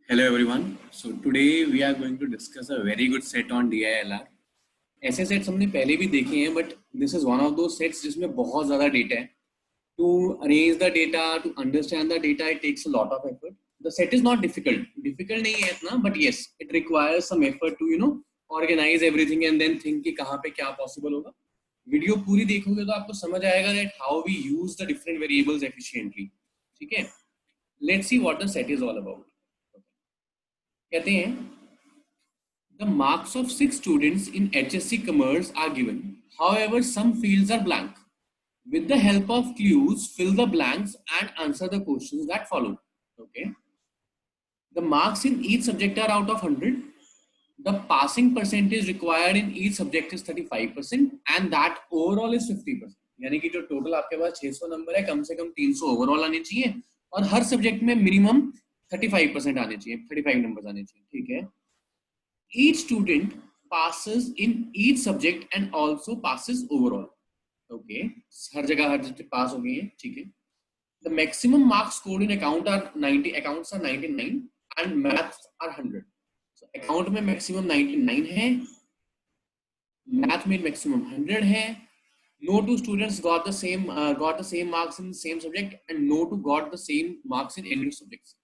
Hello everyone. So today we are going to discuss a very good set on DILR. ऐसे sets हमने पहले भी देखे हैं but this is one of दो सेट्स जिसमें बहुत ज़्यादा डेटा है. To arrange the data, to understand the data, it takes a lot of effort. The set is not difficult. Difficult नहीं है इतना, but yes, it requires some effort to organize everything and then think कि कहाँ पे क्या possible होगा. Video पूरी देखोगे तो आपको समझ आएगा that how we use the different variables efficiently. ठीक है? Let's see what the set is all about. कहते हैं the marks of 6 students in HSC Commerce are given. However, some fields are blank. With the help of clues, fill the blanks and answer the questions that follow. Okay. The marks in each subject are out of 100. The passing percentage required in each subject is 35% and that overall is 50%. यानी कि जो total आपके पास 600 number है कम से कम 300 overall आने चाहिए और हर subject में मिनिमम 35% आने चाहिए, 35 नंबर आने चाहिए. ठीक है. Each student passes in each subject and also passes overall. Okay, हर जगह पास हो गई है. ठीक है. The maximum marks scored in account are 90. Accounts are 99 and maths are 100. So account में maximum 99 है, math में maximum 100 है. No two students got the same marks in the same subject and no two got the same marks in any subjects.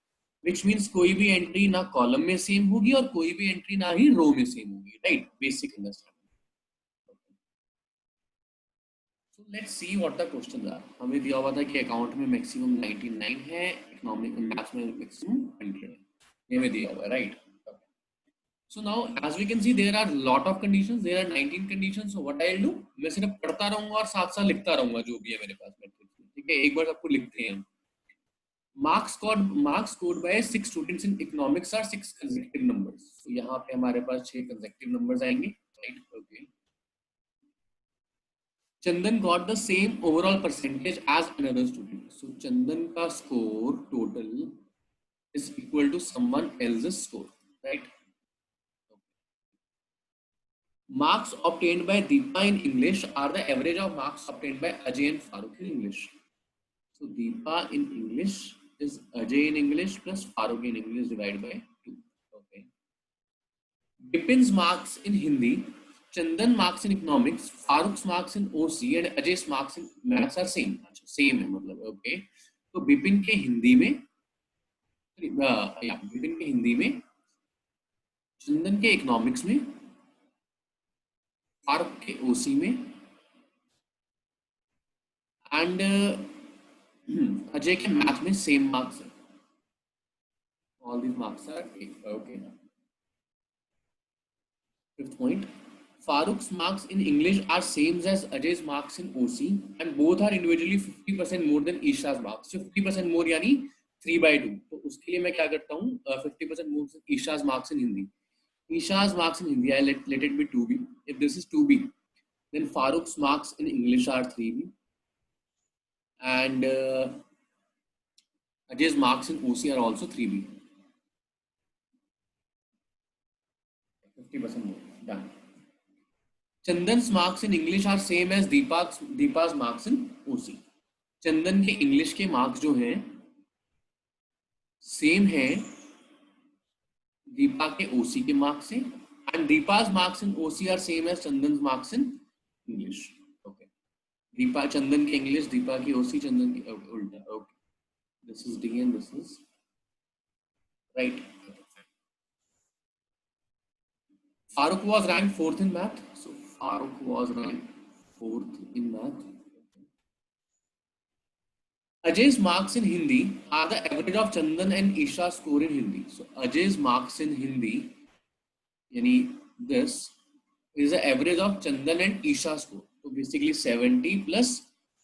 Which means कोई भी entry ना column में same होगी और कोई भी एंट्री ना ही रो में सेम होगी. Right, basic understanding. So let's see what the questions are. हमें दिया हुआ था कि अकाउंट में मैक्सिमम 99 है, इकोनॉमिक मैथ्स में मैक्सिमम 100 है. ये हमें दिया हुआ है. Right. So now as we can see there are lot of conditions. There are 19 conditions. So what I will do, मैं सिर्फ पढ़ता रहूंगा और साथ साथ लिखता रहूंगा जो भी है मेरे पास मैट्रिक्स में. ठीक है, एक बार सबको लिखते हैं. Marks scored by 6 students in economics are 6 consecutive numbers. So यहाँ पे हमारे पास 6 consecutive numbers आएंगे. Right? Okay. Chandan got the same overall percentage as another student. So Chandan का score total is equal to someone else's score. Right? Marks obtained by Deepa in English are the average of marks obtained by Ajay and Farooq in English. So Deepa in English is Ajay in English plus Farooq in English divided by 2. Okay. Bipin's marks in Hindi, Chandan marks in economics, Farooq's marks in OC and Ajay's marks in maths are same. Same है मतलब. Okay. तो बिपिन के हिंदी में, बिपिन के हिंदी में, चंदन के economics में, फारूक के ओसी में एंड अजय के मैथ में सेम मार्क्स है. All these marks are okay. Fifth point, Farooq's marks in English are same as Ajay's marks in OC and both are individually 50% more than Isha's marks. 50% more यानी 3/2. तो उसके लिए मैं क्या करता हूँ, 50% more than Isha's marks in Hindi. Isha's marks in Hindi, I let it be 2B. If this is 2B, then Farooq's marks in English are 3B. And Ajay's marks in OC are also 3B. 50% more. Done. Chandan's marks in English are same as Deepa's marks in OC. चंदन के English के marks जो हैं same है दीपा के ओसी के marks से and दीपा's marks in OC are same as Chandan's marks in English. Okay. Deepa Chandan के English, Deepa की ओसी, चंदन की उल्टा. Okay. This is D and this is right. Farooq was ranked 4th in math. So Farooq was ranked 4th in math. Ajay's marks in Hindi are the average of Chandan and Isha's score in Hindi. So Ajay's marks in Hindi, yani this is the average of Chandan and Isha's score. So basically 70 plus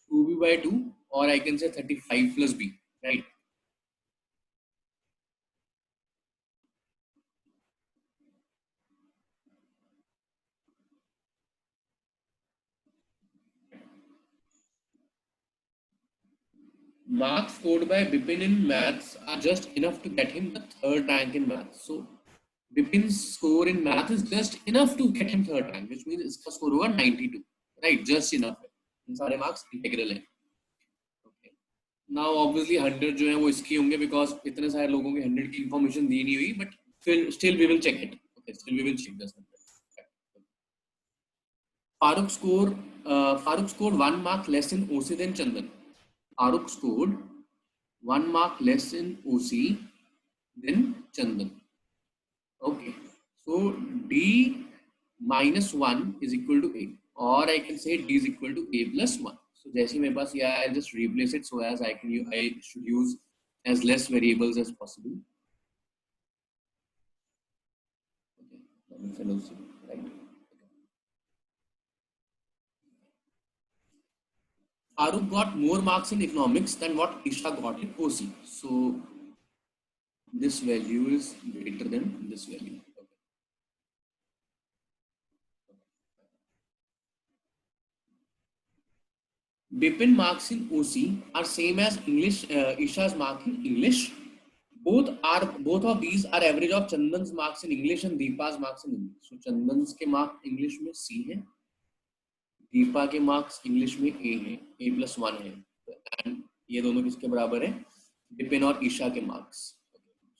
2B by 2, or I can say 35 plus B, right? Marks scored by Bipin in maths are just enough to get him the 3rd rank in maths. So Bipin's score in math is just enough to get him 3rd rank, which means इसका score होगा 92, right? Just enough. इन सारे marks integral है. Okay. Now obviously 100 जो है वो इसकी होंगे because इतने सारे लोगों के 100 की इंफॉर्मेशन दी नहीं हुई, बट फिर still we will check it. Okay, still we will check this. Farooq scored 1 mark less in OC than Chandan. Farooq scored 1 mark less in OC than Chandan. Okay, so D minus 1 is equal to A, or I can say D is equal to A plus 1. So जैसे मेरे पास, yeah, I'll just replace it so as I should use as less variables as possible. Okay, right. Farooq got more marks in economics than what Isha got in OC. So this value is greater than this value. Okay. Bipin marks in OC are same as English. Isha's mark in English. Both of these are average of Chandan's marks in English and Deepa's marks in English. So Chandan's के mark English में C है, दीपा के marks English में A है, A plus 1 है, and ये दोनों किसके बराबर है? बिपिन और ईशा के marks.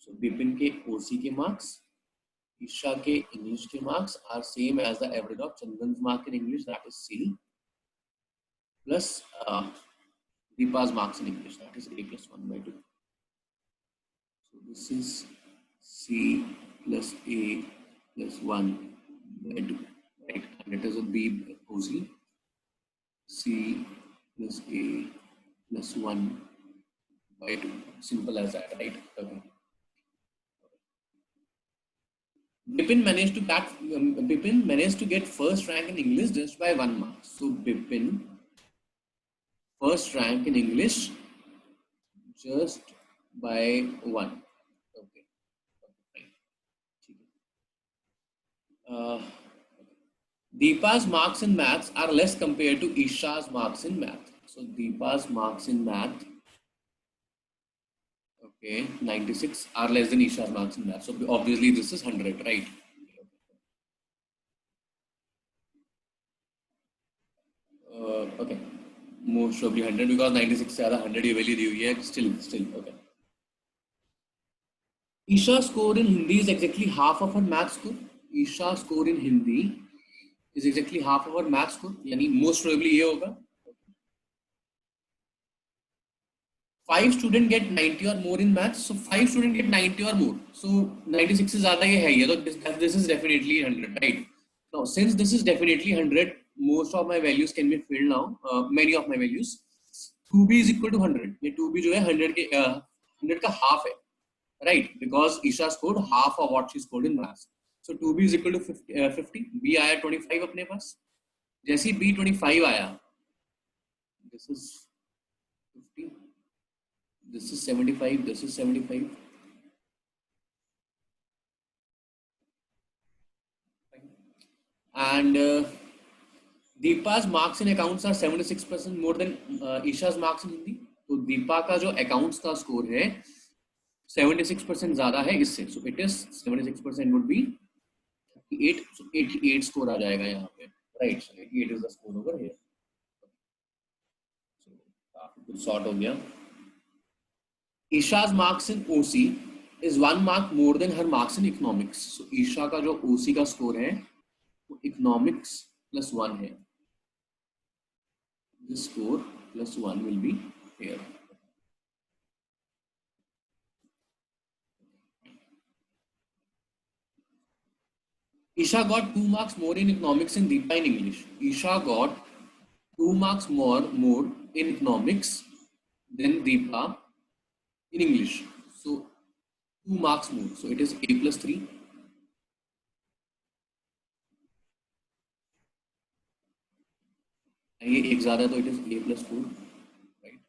So बिपिन के OC के marks, Isha के English के marks are same as the average of Chandan's mark in English, that is C, plus Deepa's marks in English, that is A plus 1 by 2. So this is C plus A plus 1 by 2, right? And it is a B OC. C plus A plus 1 by 2. Simple as that, right? Okay. Bipin managed to get first rank in English just by 1 mark. So Bipin first rank in English just by 1. Okay. Deepa's marks in maths are less compared to Isha's marks in math. So Deepa's marks in math, okay, 96 are less than Isha's marks in math. So obviously this is 100, right? Okay, most probably 100 because 96 से ज़्यादा 100 ये value दी हुई है. Still okay. Isha's score in Hindi is exactly half of her math score. Isha's score in Hindi is exactly half of her math score. यानी most probably ये होगा. 5 students get 90 or more in maths, so 5 students get 90 or more. So 96 से ज़्यादा ये है ये, तो this is definitely 100, right? Now since this is definitely 100, most of my values can be filled now. Many of my values. 2b is equal to 100. ये 2b जो है 100 के 100 का half है, right? Because Isha scored half of what she scored in maths. So 2b is equal to 50. B आया 25 अपने पास. जैसे B 25 आया, this is 50. This is 75. This is 75. And Deepa's marks in accounts are 76% more than Isha's marks in Hindi. तो दीपा का जो accounts का score है 76% ज़्यादा है इससे. So it is 76% would be 88. So 88 score आ जाएगा यहाँ पे, right? So 88 is the score over here. So काफी कुछ sort हो गया. Isha's marks in OC is 1 mark more than her marks in economics. So Isha का जो OC का score है वो economics plus 1 है. This score plus 1 will be here. Isha got 2 marks more in economics and Deepa in English. Isha got 2 marks more in economics than Deepa in English. So 2 marks more. So it is A plus 3. ये एक ज़्यादा तो it is A plus 4, right?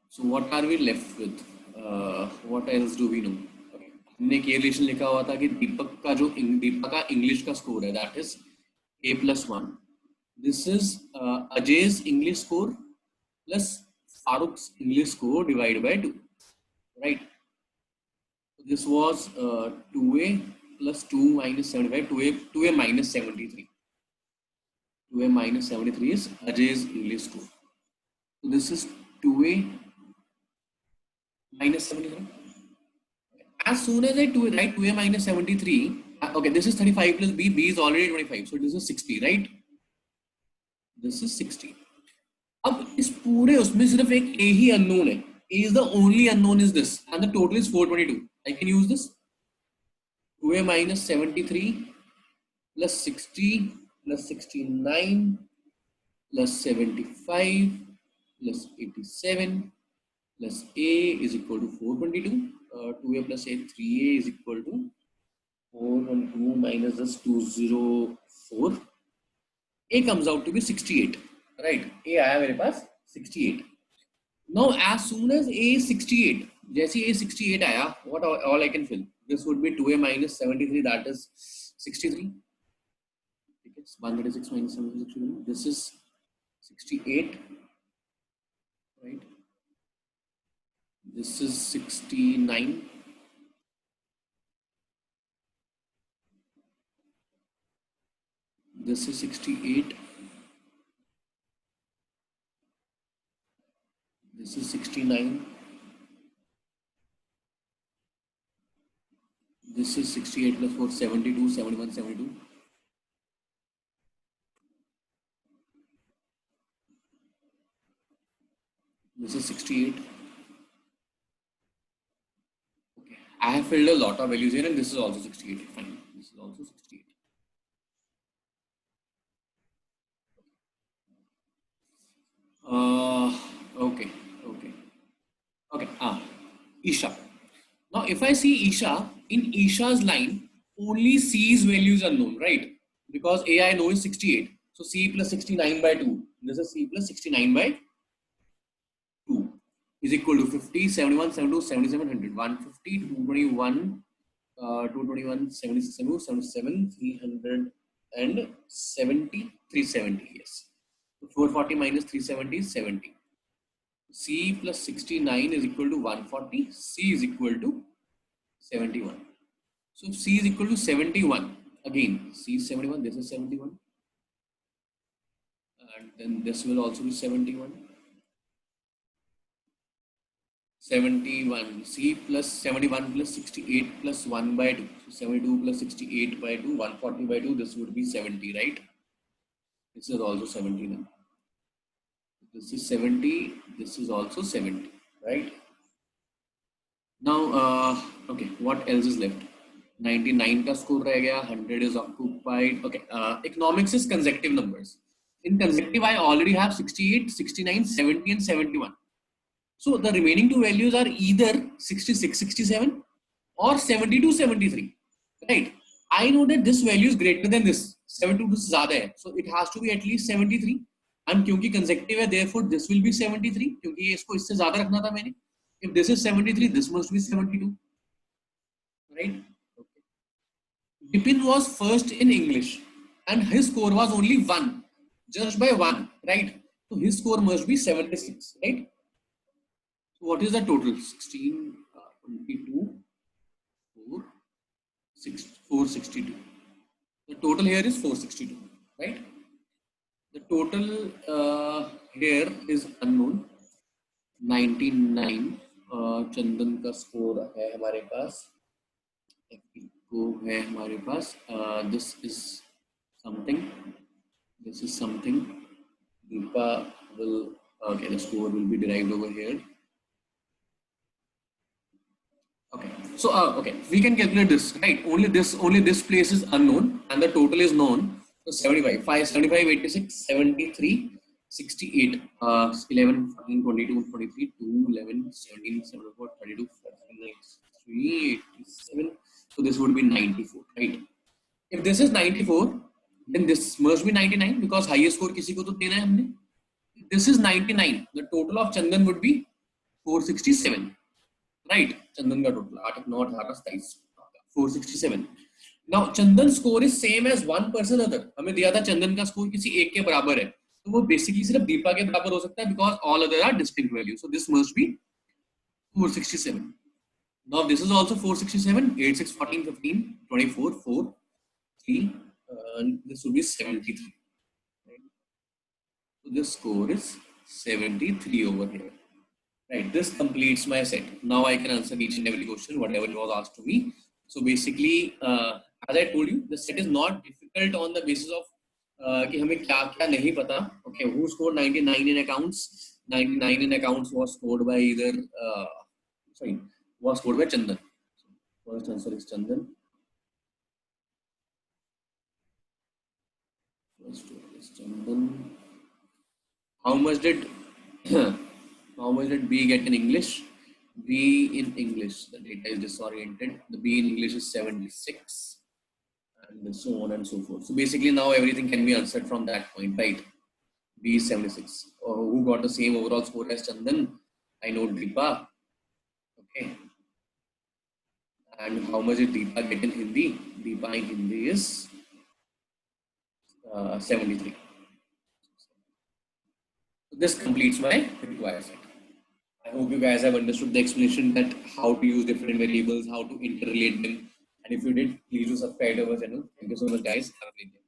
So what are we left with? What else do we know? हमने एक relation लिखा हुआ था कि दीपक का इंग्लिश का स्कोर है, that is A plus 1. This is Ajay's English score plus Farooq's English score divided by 2, right? This was 2A plus 2 minus 75, 2A minus 73. 2A minus 73 is Ajay's English score. So this is 2a minus 73. As soon as I write 2a minus 73, okay, this is 35 plus b, b is already 25, so this is 60, right? This is 60. अब इस पूरे उसमें सिर्फ एक a he unknown है. A is the only unknown is this, and the total is 422. I can use this 2a minus 73 plus 60 plus 69 plus 75 plus 87 plus a is equal to 422. 2a plus a 3a is equal to 412 minus this 204. A comes out to be 68, right? A आया मेरे पास 68. Now as soon as a is 68, जैसे a 68 आया, what all I can fill? This would be 2a minus 73, that is 63. It's 136 minus 73. This is 68, right? This is 69. This is 68. This is 69. This is 68 plus 4, 72, 71, 72. This is 68. Okay, I have filled a lot of values here, and this is also 68. Fine, this is also 68. Okay. Isha. Now, if I see Isha, in Isha's line, only C's values are known, right? Because A I know is 68. So C plus 69 by 2. This is C plus 69 by 2 is equal to 50, 71, 72, 77, 100, 150, 221, 221, 77, 77, 370, 370, yes. 440 minus 370 is 70. C plus 69 is equal to 140. C is equal to 71. So C is equal to 71. Again, C is 71. This is 71. And then this will also be 71. 71. C plus 71 plus 68 plus 1 by 2. So 72 plus 68 by 2, 140 by 2. This would be 70, right? This is also 70 now. This is 70, this is also 70, right? Now, okay, what else is left? 99 का score रह गया, 100 is occupied. Okay, economics is consecutive numbers. In consecutive, I already have 68, 69, 70 and 71. So the remaining two values are either 66, 67 or 72, 73, right? I know that this value is greater than this. 72 से ज़्यादा है, so it has to be at least 73. And क्योंकि consecutive है, therefore this will be 73. क्योंकि ये इसको इससे ज़्यादा रखना था मैंने. If this is 73, this must be 72, right? Okay. Bipin was first in English, and his score was only 1, just by 1, right? So his score must be 76, right? So what is the total? 16, 22, 4, 6, 462. The total here is 462, right? The total here is unknown. 99. चंदन का score है हमारे पास. को है हमारे पास. This is something. This is something. Deepa will. Okay, the score will be derived over here. Okay, so okay, we can calculate this, right? Only this place is unknown, and the total is known. So 75, 5, 75, 86, 73, 68, 11, 14, 22, 23, 2, 11, 17, 74, 32, 49, 3, 87. So this would be 94, right? If this is 94, then this must be 99 because highest score किसी को तो देना है हमने. This is 99. The total of Chandan would be 467, right? Chandan का total 8 9 18 27 467. Now Chandan's score is same as one person other. हमें दिया था चंदन का स्कोर किसी एक के बराबर है, तो वो बेसिकली सिर्फ दीपा के बराबर हो सकता है because all other are distinct values. So this must be 467. Now this is also 467. 8, 6, 14, 15, 24, 4, 3, and this would be 73. Right? So this score is 73 over here. Right, this completes my set. Now I can answer each and every question, whatever was asked to me. So basically, as I told you, the set is not difficult on the basis of कि हमें क्या क्या नहीं पता. Okay, who scored 99 in accounts? 99 in accounts was scored by either was scored by Chandan. First answer is Chandan. First is Chandan. How much did B get in English? B in English, the data is disoriented. The B in English is 76, and so on and so forth. So basically, now everything can be answered from that point, right? B is 76. Who got the same overall score as Chandan? I know Deepa. Okay. And how much did Deepa get in Hindi? Deepa in Hindi is 73. So this completes my required set. I hope you guys have understood the explanation that how to use different variables, how to interrelate them. And if you did, please do subscribe to our channel. Thank you so much, guys. Have a great day.